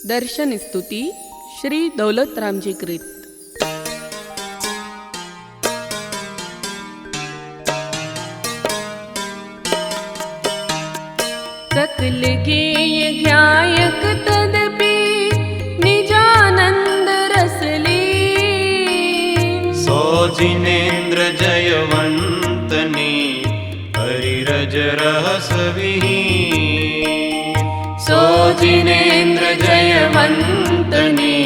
दर्शन स्तुति श्री दौलतराम जी कृत। सकल गेय ज्ञायक तदपि निजानंद रसली, सो जिनेन्द्र जयवंतनी हरिरज रहस विहीन। सो जिनेन्द्र जयवंतनी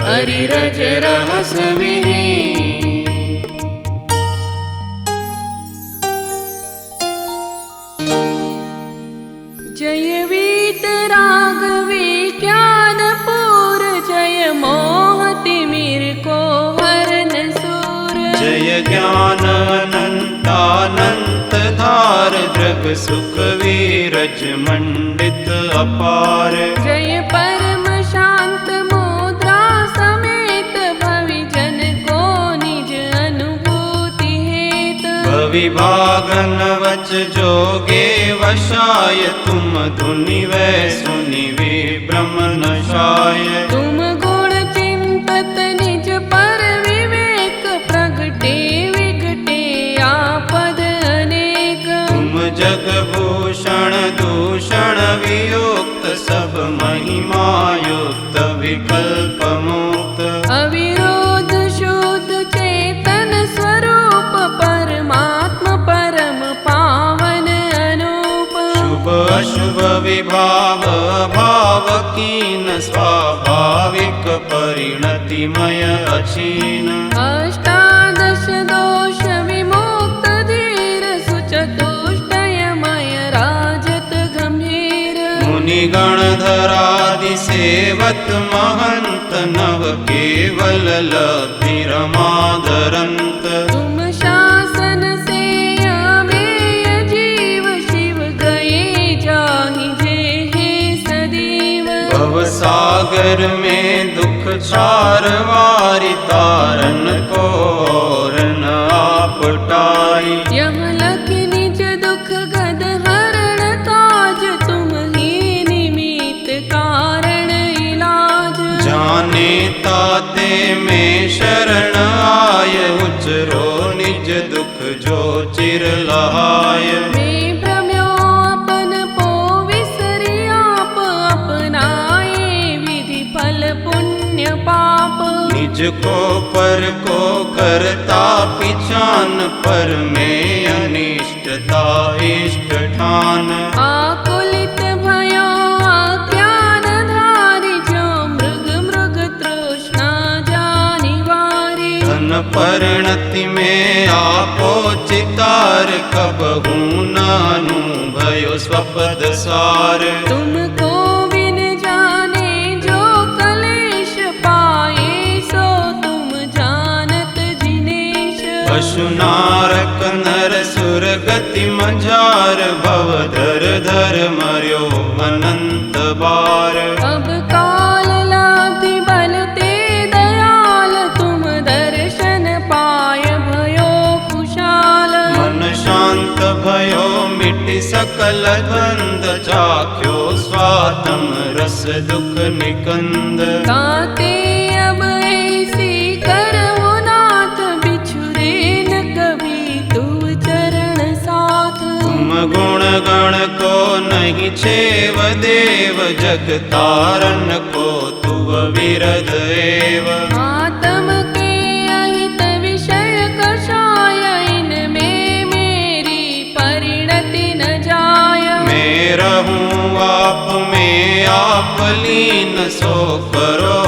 हरिरज रहस विहीन। जय वीतरागवी ज्ञानपूर, जय मोहतिमिर को हरन सूर। जय ज्ञान अनंतानंत धार, दृग सुख वीरज मंडित अपार। जय परम शांत मुद्रा समेत, भवि जन को निज अनुभूति हेत। विभागन वच जोगे वशाय, तुम धुनि वै सुनि विभ्रम नशाय। तुम गुण चिंतत निज पर विवेक, प्रगटे विगटे आपद अनेक। तुम जग भूषण दूषण वियुक्त, सब महिमायुक्त विकल्प मुक्त। अविरोध शुद्ध चेतन स्वरूप, परमात्म परम पावन अनूप। शुभ अशुभ विभाव भाव कीन, स्वाभाविक परिणतिमय अचीन। अष्टादश दोष विमुक्त धीर, सुचतुष्टयमय राजत गंभीर। मुनिगण धरादि सेवत महंत, नव केवल लब्धि रमाधरंत। तुम शासन से अमेय जीव, शिव गए जाहि जे हे सदैव। भव सागर में दुख छार वारि, तारन को रन आप टाई। यमलख निज दुख गद हरण काज, तुम ही निमित्त कारण इलाज। जाने ताते में शरण आय, उचरो निज दुख जो चिर लहाय। मैं भ्रम्यो अपन पो विसरि आप, अपनाए विधि फल पुण्य पाप। निज को पर को करता पिछान, पर में अनिष्टता इष्ट ठान। आकुलित भयो आज्ञान धारी, जो मृग मृग तृष्णा जानि वारी। धन परिणति में आपो चितार, कबहू नानु भयो स्वपद सार। तुमको बिन जाने जो कलेश पाए, सो तुम जानत जिनेश। पशु नारक नर सुर गति मझार, भव धर धर मर्यो अनंत बार। अब काल लाभि बल ते दयाल, तुम दर्शन पाय भयो खुशाल। मन शांत भयो मिटि सकल द्वंद, चाख्यो स्वातम रस दुख निकंद। ताते अब ऐसी करहु नाथ, बिछुरे न कभी तू चरण साथ। तुम गुण गण को नहीं छेव देव, जग तारन को तुव विरद एव। आत्म के अहित विषय कषाय, इनमें मेरी परिणति न जाय। मैं रहूं आप में आप लीन, सो करो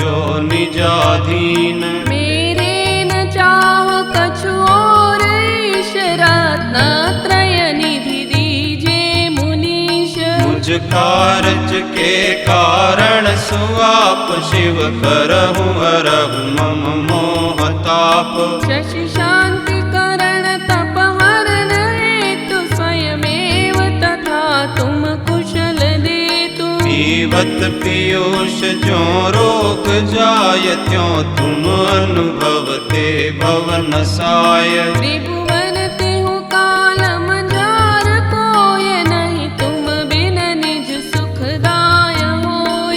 जो निजाधीन। मेरे न चाह कछु और ईश, रत्नत्रय निधि दीजे मुनीश। मुझ कारज के कारण सुआप, शिव करहु हरहु मम मोहताप। शशि शांति करण तप हरन हेतु, स्वयमेव तथा तुम कुशल देतु। पीवत पीयूष जो रोग जाय, त्यों तुम अनुभवते भवन साय। त्रिभुवन तेहु काल मझार, कोय नहीं तुम बिन निज सुखदाय हो।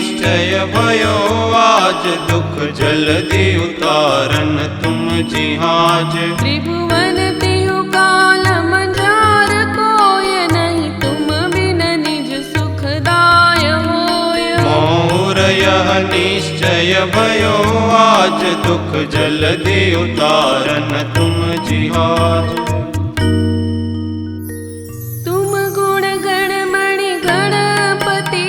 निश्चय भयो आज दुख जल्दी उतारन तुम जी हाज त्रिभुवन तिहु काल मंजार कोय नहीं तुम बिन निज सुखदाय होय मोर यह निश्चय भयो आज दुख जल्दी उतारन तुम जी हाज तुम गुण गण मणि गणपति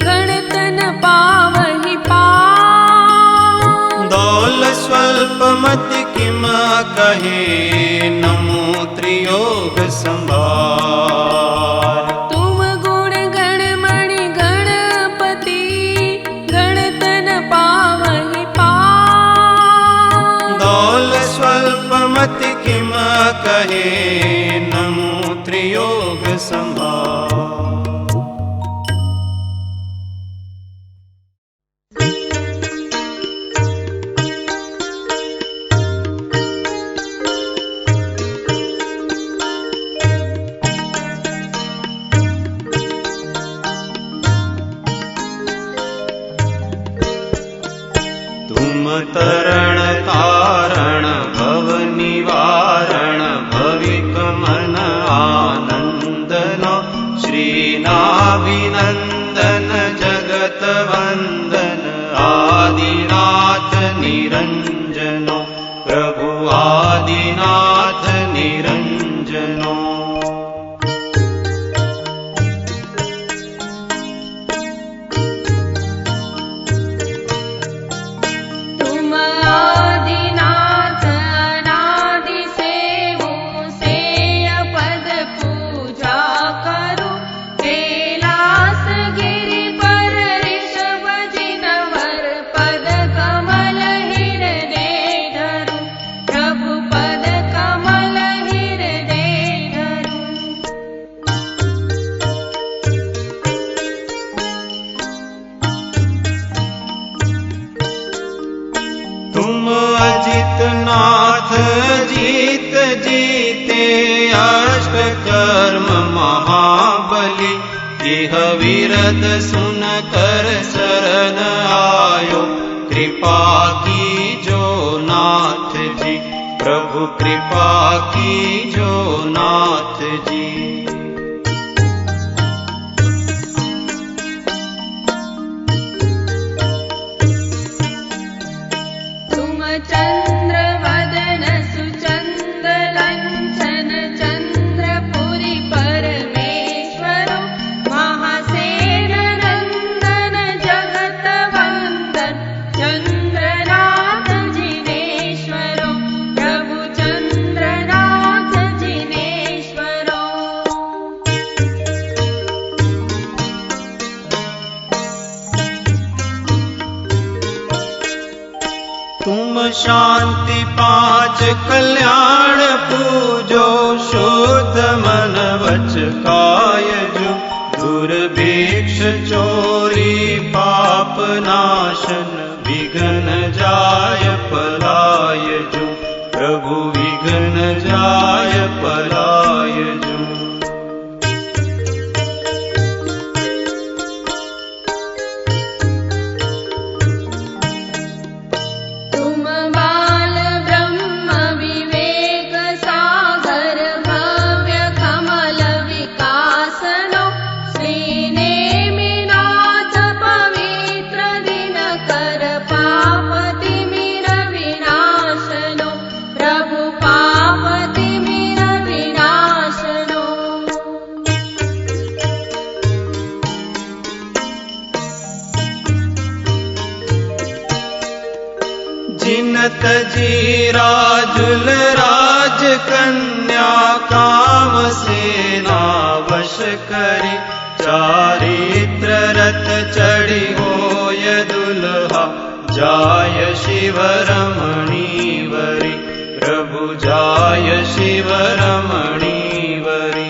गणतन पावहि पार दौल स्वल्प मत किम कहे नमो त्रियोग संभार तुम गुण गण मणि गणपति गणतन पावहि पार दौल स्वल्प मत किम कहे नमो त्रियोग संभार तुम तरण तारण भव निवारण भविक मन आनंदन श्रीनाभिनंदन जगत वंदन आदिनाथ निरंजनो प्रभु आदिनाथ निरंजनो तुम आदिनाथ अनादि सेवो सेय पद पूजा करो कैलास गिरि पर ऋषभ जिनवर पद कमल हृदय धरु प्रभु पद कमल हृदय धरु तुम अजित नाथ जीत जीते अष्ट कर्म महाबली इह विरद सुन कर शरण आयो कृपा की जो नाथ जी प्रभु कृपा की जो नाथ जी तुम चंद्र वदन सुचंद्र लंचन चंद्रपुरी परमेश्वरो महासेन नंदन जगत वंदन चंद्रनाथ जिनेश्वरो प्रभु चंद्रनाथ जिनेश्वरो तुम शांति पांच कल्याण पूजो शुद्ध मन वच काय जो दुर्भिक्ष चोरी पाप नाशन विघ्न जाय पलाय जो प्रभु विघ्न जाय पलाय जो तुम बाल ब्रह्म विवेक सागर भव्य कमल विकासनो श्रीनेमिनाथ पवित्र दिनकर पाप तिमिर विनाशनो प्रभु पाप तिमिर विनाशनो जिनत जी राजुल राज कन्या काम सेना वश करी चारित्र रथ चढ़ी होय दुल्हा जाय शिव रमणी वरी प्रभु जाय शिव रमणी वरी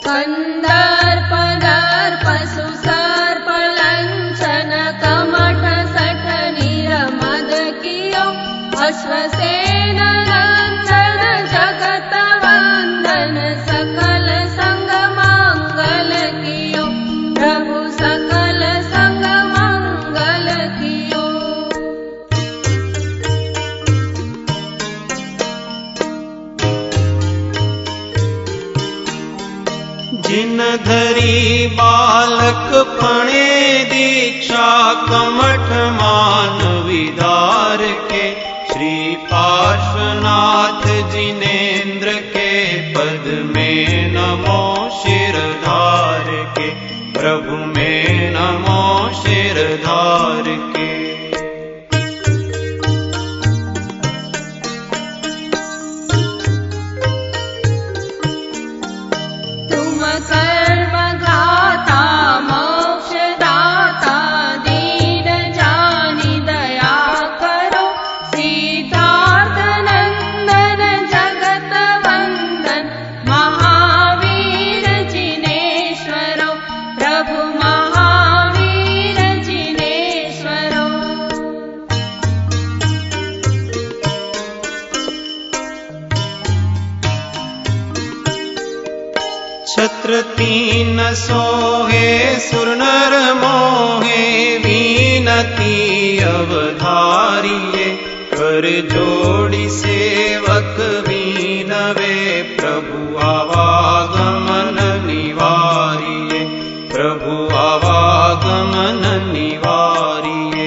कंदर्प दर्प सुसर्प लंचन कमठ सठ निरमद कियो अश्वसेन नंदन धरी बालक पणे दीक्षा कमठ मान विदार के श्री पार्श्वनाथ जिनेन्द्र के पद में नमो शिरधार के प्रभु में नमो शिरधार के छत्र तीन सोहे सुर नर मोहे विनती अवधारिये कर जोड़ी सेवक विनवे प्रभु आवागमन निवारिये प्रभु आवागमन निवारिये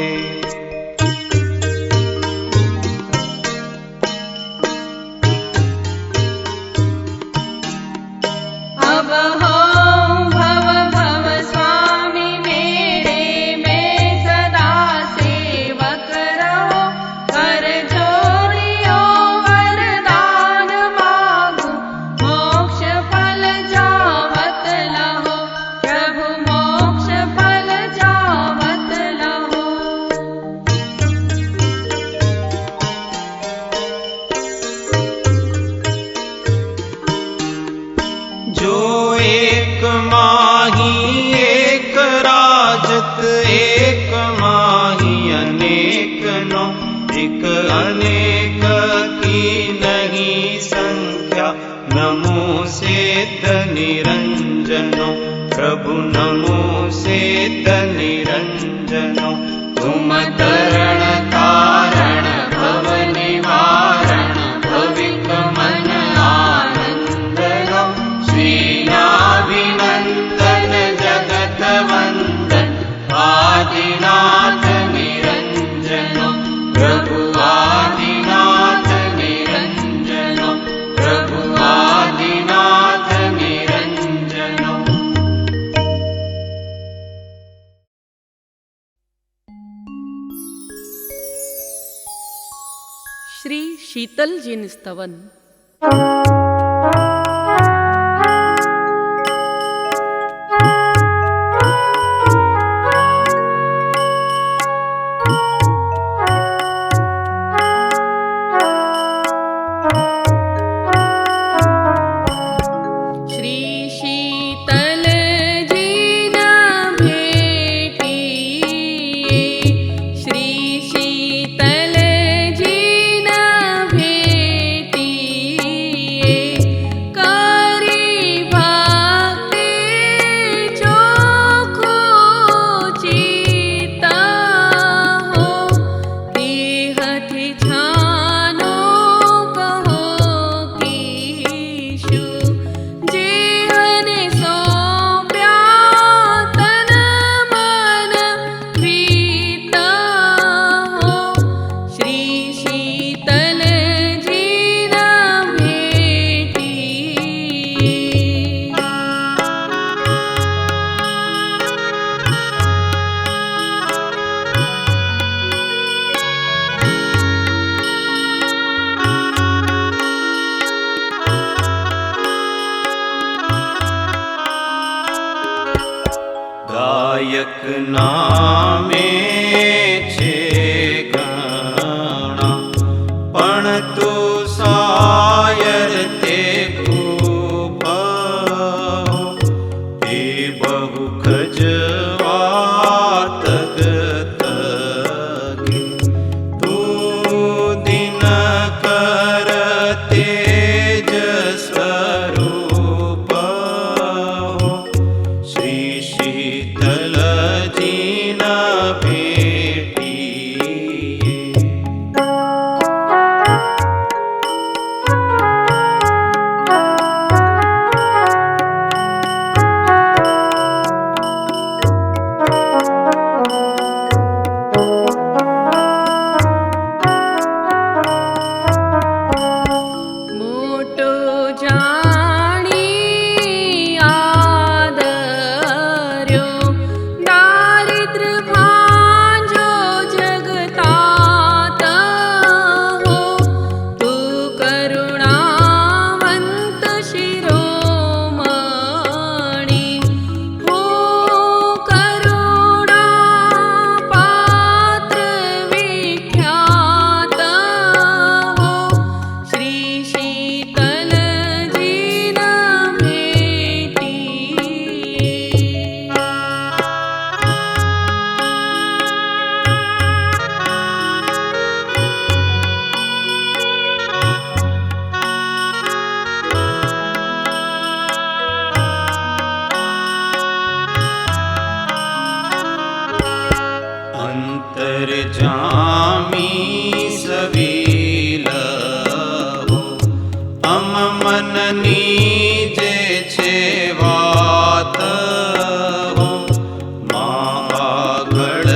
एक माही अनेक नो एक अनेक की नहीं संख्या नमो सिद्ध निरंजनो प्रभु नमो सिद्ध निरंजनो तुम तरण तारण भव निवारण भविक मन आनंदनो श्रीनाभिनंदन जगत वंदन आदिनाथ निरंजनो प्रभु आदिनाथ निरंजनो प्रभु आदिनाथ निरंजनो। श्री शीतल जिन स्तवन। गायक नामे छे घणा पण तू सायर ते खूब हे बहु खजवात तगे तू दिन कर तेज स्वरूप श्री शीतल जीन भेटी મનની જે છે વાત હો આગળ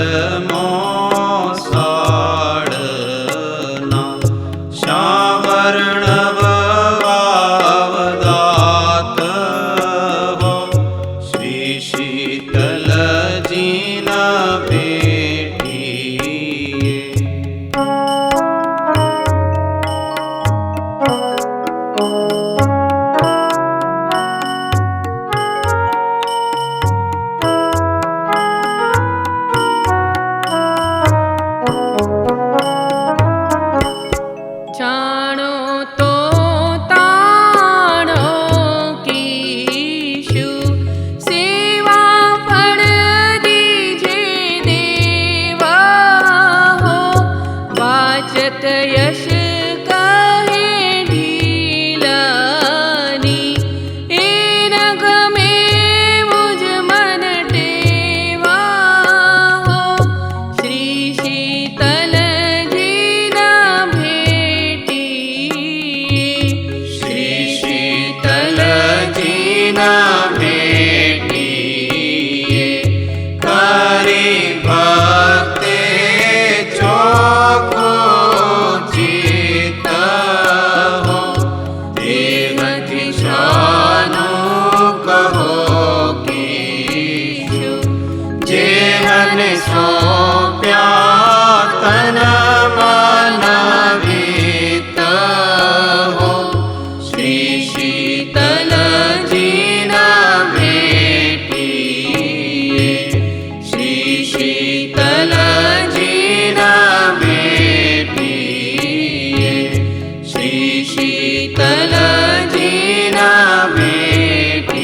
મોસાળના શ્યાવર્ણ વાવદાત હો શ્રી શીતલજીના ભેટીએ જાણો તો તાણો કીશુ સેવા ફળ દીજે દેવા હો વાચક યશ કહે ઢીલાની એ ન ગમે મુજ મન ટેવા હો શ્રી શીતલજીના ભેટીએ શ્રી શીતલજીના ભેટીએ કરી ભક્તે ચોખ્ખો ચિત્ત હો દેવથી શાનું કહો કીશુ જેહને સોંપ્યા તન મન વિત હો શ્રી શીતલજીના ભેટીએ શ્રી શીતલજીના ભેટીએ શ્રી શીતલજીના ભેટીએ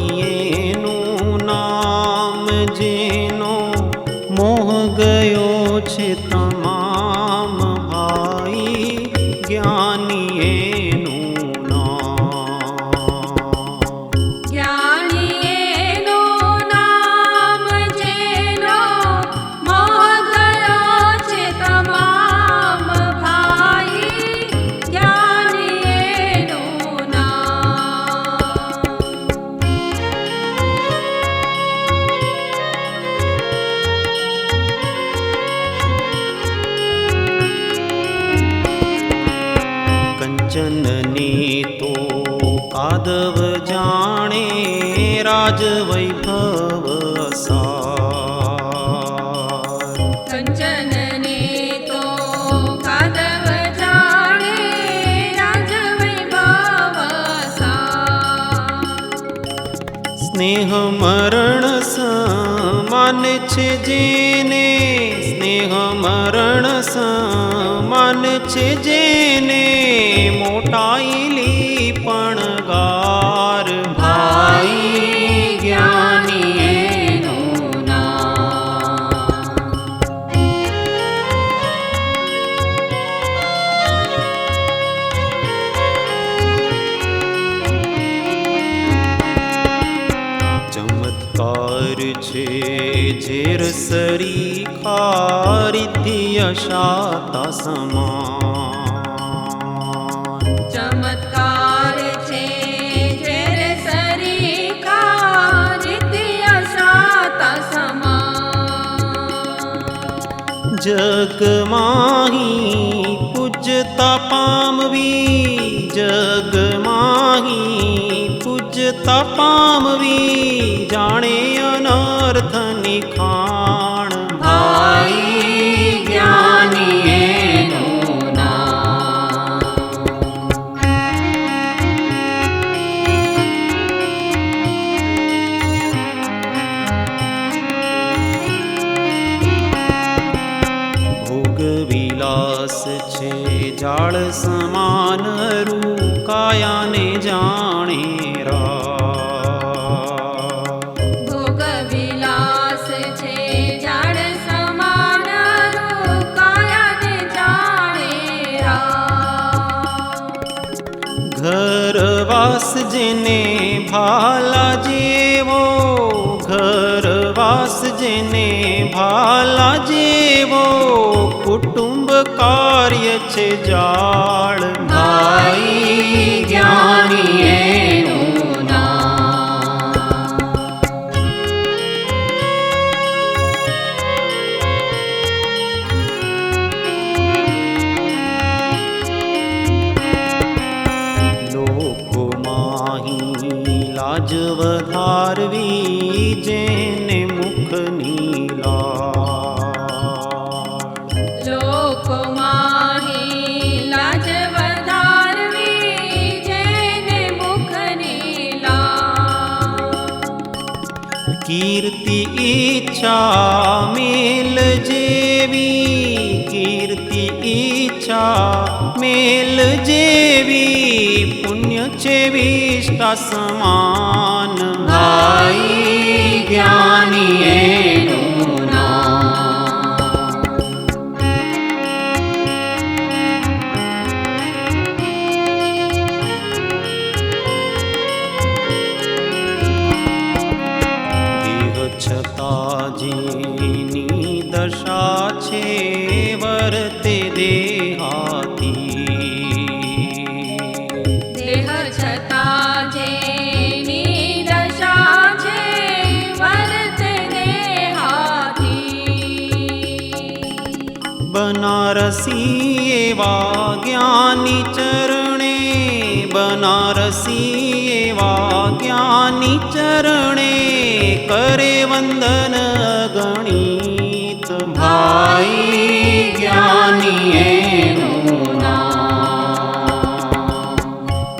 જ્ઞાનીએનું નામ જેનો મોહ ગયો છે તમામ ભાઈ જ્ઞાનીએનું નામ જ્ઞાનીએનું નામ જેનો મોહ ગયો છે તમામ ભાઈ જ્ઞાનીએનું નામ કંચનની તો કાદવ જાણે રાજ વૈભવ સાર કંચનને તો કાદવ જાણે રાજવૈભવ સાર સ્નેહ મરણ સમાન છે જેને સ્નેહ મરણ સમાન છે જેને મોટાઈલી પણ ગાર ભાઈ જ્ઞાનીએનું નામ ચમત્કાર છે ઝેર સરીખા રિદ્ધિ અશાતા સમાન ચમત્કાર છે ઝેર સરીખા નિત્ય શાતા સમાન જગમાહી પૂજતા પામવી જગમાહી પૂજતા પામવી જાણે અનર્થની ખાણ ભાઈ જ્ઞાનીએનું નામ ભોગ વિલાસ છે જાળ સમાન રૂકાયાને જાણે રા ભોગ વિલાસ છે જેને ભાલા જેવો, ઘરવાસ જેને ભાલા જેવો, કુટુંબ કાર્ય છે જાળ, ભાઈ જ્ઞાની એનું નામ. લાજ વધારવી જેને મુખની લાડ, લોકમાં લાજ વધારવી જેને મુખની લાડ. કીર્તિ ઈચ્છા મેલ જેવી, કીર્તિ ઈચ્છા મેલ જેવી, પુણ્ય છે વિષ્ટા સમાન, ભાઈ જ્ઞાની એનું નામ. દેહ છતાં જેની દશા છે વર્તે દેહાતી, દેહ છતાં જેની દશા છે વર્તે દેહાતી. બનારસી એવા જ્ઞાની ચરણે, બનારસી એવા જ્ઞાની ચરણે, કરે વંદન ગણિત, ભાઈ જ્ઞાની એનું નામ.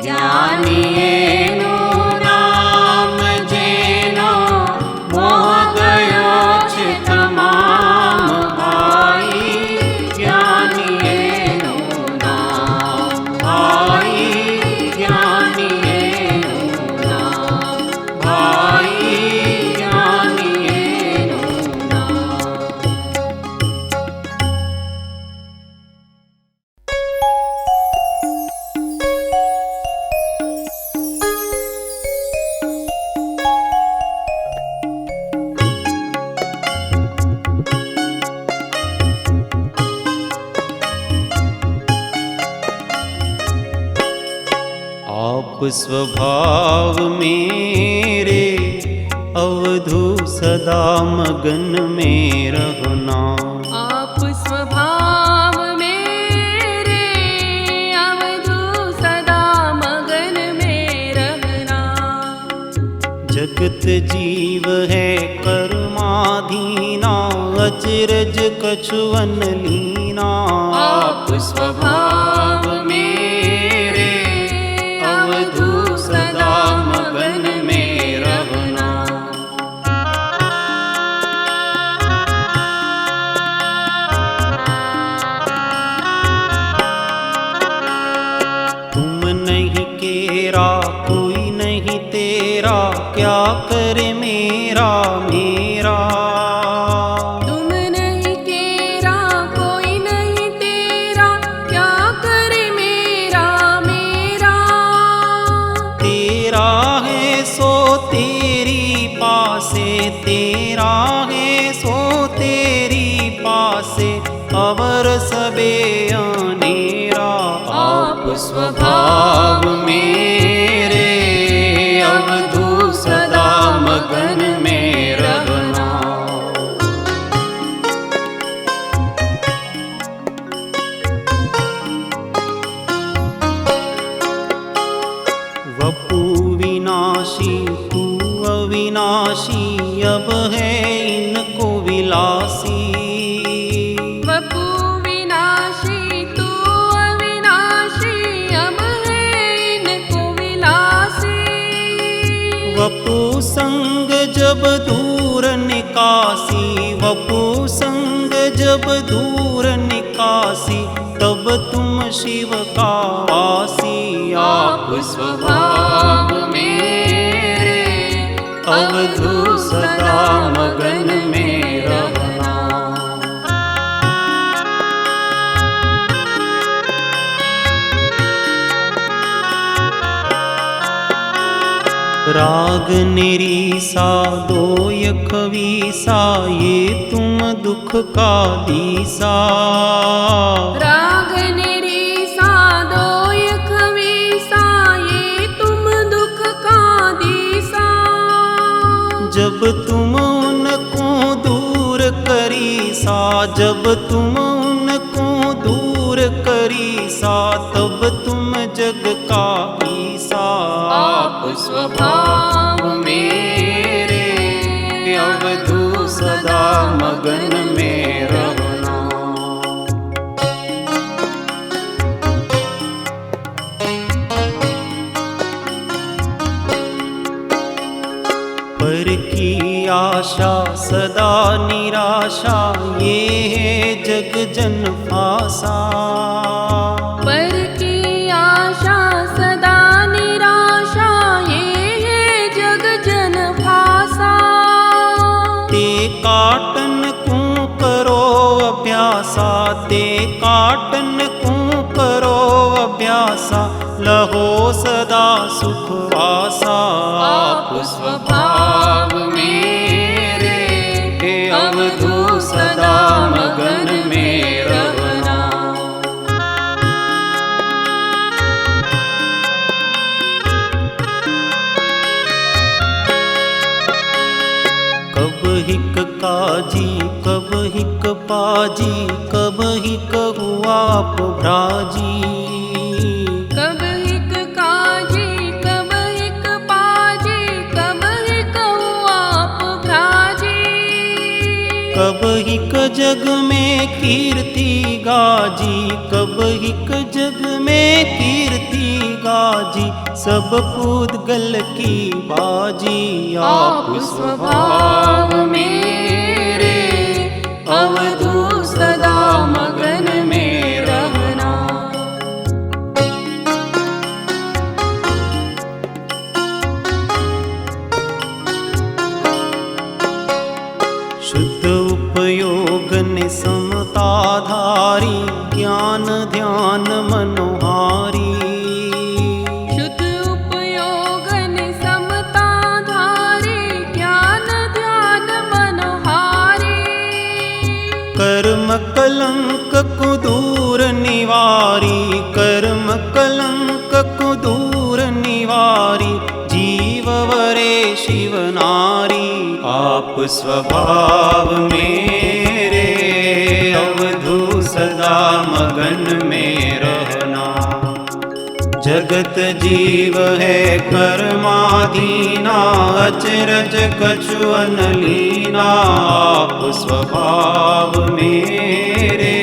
જ્ઞાની એનું નામ જેનો મોહ ગયો છે તમામ, ભાઈ જ્ઞાની એનું નામ. ભાઈ જ્ઞાની એનું નામ. ભાઈ જ્ઞાની એનું નામ. आप स्वभाव मेरे अवधू सदा मगन में रहना, आप स्वभाव मेरे अवधू सदा मगन में रहना. जगत जीव है कर्माधीना, अचरज कछुअन लीना, आप स्वभाव मेरे अवधू सदा मगन में रहना. तुम नहीं केरा कोई नहीं तेरा, क्या करे मेरा मेरा, तुम नहीं केरा कोई नहीं तेरा, क्या करे मेरा मेरा. तेरा है सो तेरी पासे, तेरा है सो तेरी पासे, अवर सबे अनेरा. आप स्वभाव मेरे अवधू सदा मगन में रहना. वपु विनाशी तू अविनाशी, अब है इनको विलासी, वपु विनाशी तू अविनाशी, अब है इनको विलासी. वपु संग जब दूर निकासी, वपु संग जब दूर निकासी, तब तुम शिव का वासी. आप स्वभाव मेरे अवधू सदा मगन में रहना. राग निरीसा दोय खवीसा, ये तुम दुख का दीसा। राग निरीसा दोय खवीसा, ये तुम दुख का दीसा। जब तुम उनको दूर करीसा, जब तुम उनको दूर करीसा, तब तुम जग का ईसा। आप स्वभाव मेरे अवधू सदा मगन में रहना। पर की आशा सदा निराशा, ये है जग जन फासा। पर की आशा सदा निराशा, ये है जग जन फासा। ते काटन को करो अभ्यासा, ते काटन को करो अभ्यासा, लहो सदा सुख वासा। आप स्वभाव मेरे अवधू सदा मगन में रहना। कब हिक काजी कब हिक पाजी, कब हिक हुआ आप भ्राजी। कब हिक काजी कब हिक पाजी, कब हिक हुआ आप भ्राजी। कब हिक जग में कीर्ति गाजी, कब हिक जग में कीर्ति गाजी, सब पूदगल की बाजी। आप स्वभाव मेरे अवधू सदा मगन में रहना। शुद्ध उपयोग ने समताधारी, ज्ञान ध्यान मनोहारी। शुद्ध उपयोग ने समताधारी, ज्ञान ध्यान मनोहारी। कर्म कलंक को दूर निवारी, कर्म कलंक को दूर निवारी, जीव वरे शिव नारी। आप स्वभाव मेरे अवधू सदा मगन में रहना। जगत जीव है कर्माधीना, अचरज कछु अनलीना। आप स्वभाव मेरे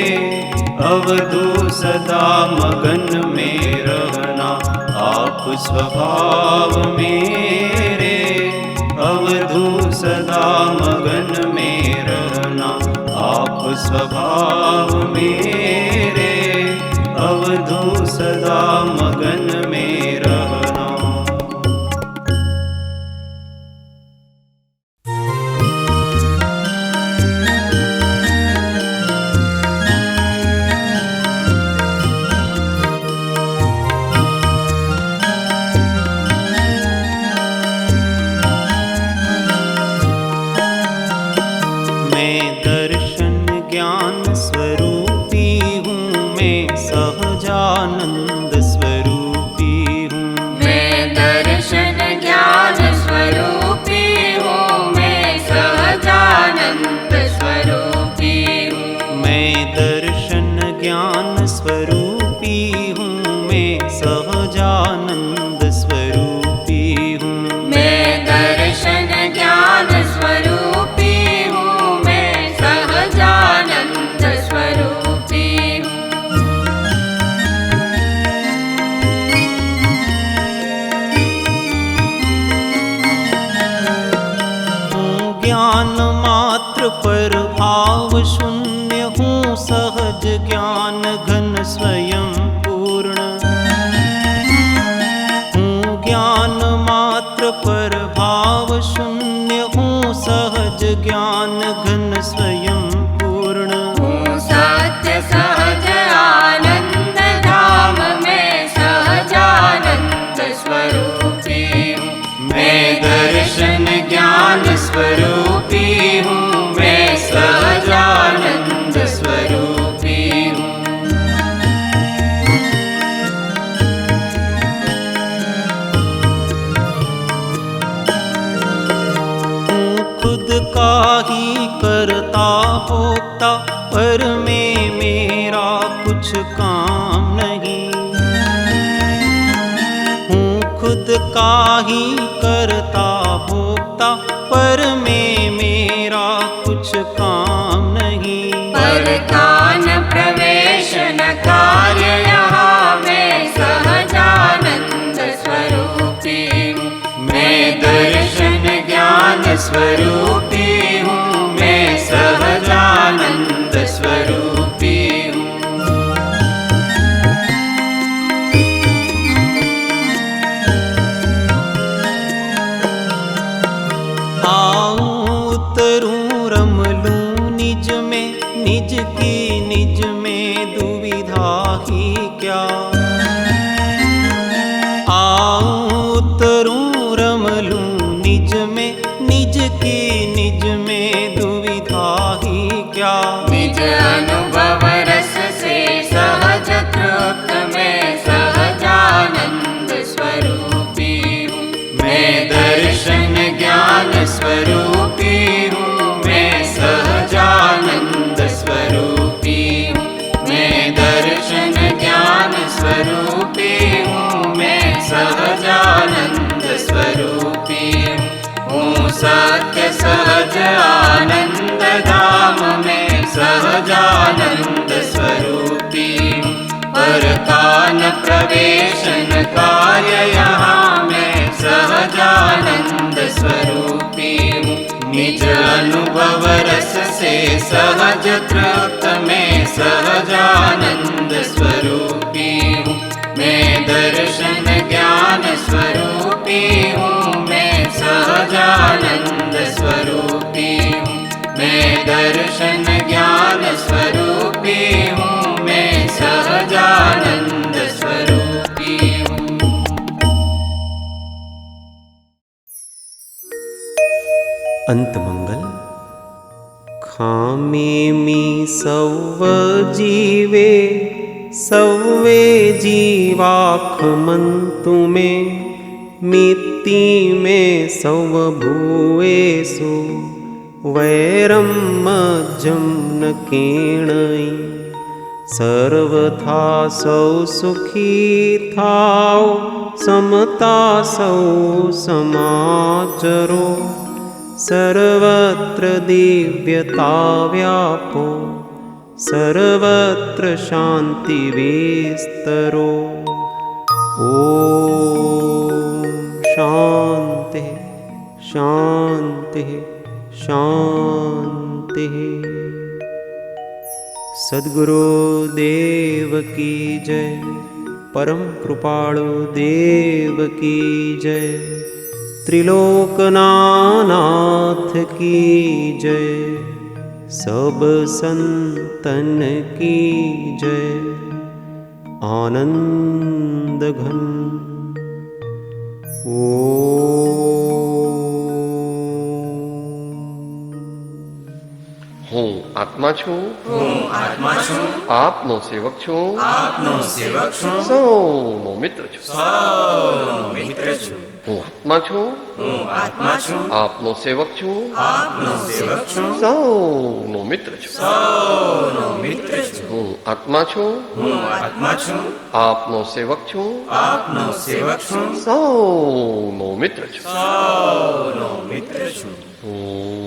अवधू सदा मगन में रहना। आप स्वभाव मेरे अवधू सदा मगन में रहना। आप स्वभाव मेरे अवधू सदा मगन में रहना। मैं दर्शन ज्ञान स्वरूपी हूँ, मैं सहजानंद स्वरूपी हूँ। मैं दर्शन ज्ञान स्वरूपी हूँ, मैं सहजानंद स्वरूपी हूँ। मैं दर्शन ज्ञान स्वरूपी हूँ, मैं सहजानंद स्वरूपी हूँ। मैं दर्शन ज्ञान स्वरूपी हूँ, मैं सहजानंद स्वरूपी हूँ। हूँ ज्ञान मात्र पर भाव शून्य हूँ, सहज ज्ञान घन स्वयं पूर्ण। हूँ ज्ञान मात्र पर भाव शून्य हूँ, सहज ज्ञान घन स्वयं पूर्ण। हूँ सत्य सहज आनंद धाम में सहजानंद स्वरूपी हूँ। मैं ही करता भोगता, पर में मेरा कुछ काम नहीं। हूँ खुद का ही करता भोगता, पर में मेरा कुछ काम नहीं। पर कान प्रवेश न कार्य यहाँ मैं सहजानंद स्वरूपी हूँ। मैं दर्शन ज्ञान स्वरूपी हूँ, मैं सहजानंद स्वरूपी हूँ। आऊं उतरूं रम लूं निज में, निज की निज में दुविधा ही क्या। आऊं उतरूं रम लूं निज में, निज की निज में दुविधा ही क्या। निज अनुभव रस से सहज तृप्त मैं सहजानंद स्वरूपी हूँ। मैं दर्शन ज्ञान स्वरूपी हूँ, मैं सहजानंद स्वरूपी हूँ। मैं दर्शन ज्ञान स्वरूपी हूँ, मैं सहजानंद स्वरूपी हूँ। सत्य सहज आनंद धाम में सहजानंद स्वरूपी हूँ। पर कान प्रवेशन कार्य यहाँ मैं सहजानंद स्वरूपी हूँ। निज अनुभव रस से सहज तृप्त मैं सहजानंद स्वरूपी हूँ। मैं दर्शन ज्ञान स्वरूपी हूँ, मैं सहजानंद स्वरूपी हूँ। मैं दर्शन ज्ञान स्वरूपी हूँ, मैं सहजानंद स्वरूपी हूँ। अंतमंगल। खामे मी सव जीवे, सवे जीवाखमन्तु मे। मित्ति में सव भूएषु, वैरं मज्जं न केणै। सर्वथा सौ सुखी थाओ, समता सौ समाचरो। सर्वत्र दिव्यता व्यापो, सर्वत्र शांति विस्तरो। ओम शांति शांति शांति। सद्गुरु देव की जय, परम कृपाळु देव की जय, त्रिलोकनाथ की जय, सब संतन की जय। आनंद घन। હું આત્મા છું, હું આત્મા છું, આપનો સેવક છું, આપનો સેવક છું, સૌનો મિત્ર છું. સૌનો મિત્ર છું. હું આત્મા છું, હું આત્મા છું, આપનો સેવક છું, આપનો સેવક છું, સૌનો મિત્ર છું. સૌનો મિત્ર છું. હું આત્મા છું, હું આત્મા છું, આપનો સેવક છું, આપનો સેવક છું, સૌનો મિત્ર છું. સૌનો મિત્ર છું. ઓમ